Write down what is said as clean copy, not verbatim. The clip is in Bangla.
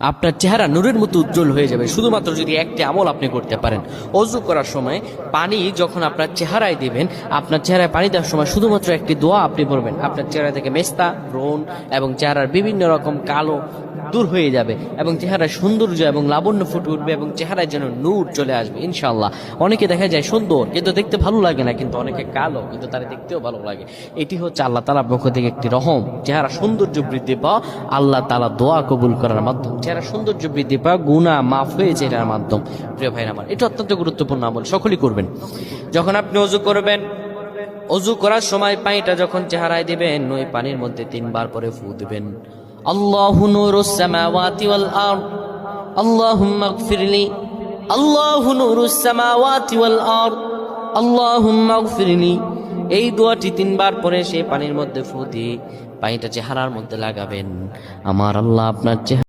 আপনার চেহারা নূরের মতো উজ্জ্বল হয়ে যাবে শুধুমাত্র যদি একটি আমল আপনি করতে পারেন। অজু করার সময় পানি যখন আপনার চেহারায় দিবেন, আপনার চেহারায় পানি দেওয়ার সময় শুধুমাত্র একটি দোয়া আপনি বলবেন, আপনার চেহারা থেকে মেস্তা, ব্রণ এবং চেহারার বিভিন্ন রকম কালো দূর হয়ে যাবে এবং চেহারায় সৌন্দর্য এবং লাবণ্য ফুটে উঠবে এবং চেহারায় যেন নূর চলে আসবে ইনশাআল্লাহ। অনেকে দেখা যায় সুন্দর কিন্তু দেখতে ভালো লাগে না, কিন্তু অনেকে কালো কিন্তু তারা দেখতেও ভালো লাগে। এটি হচ্ছে আল্লাহ তাআলার পক্ষ থেকে একটি রহম। চেহারা সৌন্দর্য বৃদ্ধি পাওয়া আল্লাহ তাআলা দোয়া কবুল করার মাধ্যম, চেহারা সৌন্দর্য বৃদ্ধি পাওয়া গুনাহ মাফ হয়েছে এটার মাধ্যম। প্রিয় ভাইরা আমার, এটা অত্যন্ত গুরুত্বপূর্ণ আমল, সকলেই করবেন। যখন আপনি অজু করবেন, অজু করার সময় পানিটা যখন চেহারায় দিবেন, ওই পানির মধ্যে 3 বার পরে ফু দিবেন। আল্লাহু নূরুস সামাওয়াতি ওয়াল আরদ, আল্লাহুম্মা ইগফিরলি, আল্লাহু নূরুস সামাওয়াতি ওয়াল আরদ, আল্লাহুম্মা ইগফিরলি। এই দোয়াটি 3 বার পরে সেই পানির মধ্যে ফু দিয়ে পানিটা চেহারার মধ্যে লাগাবেন। আমার আল্লাহ আপনার চেহারা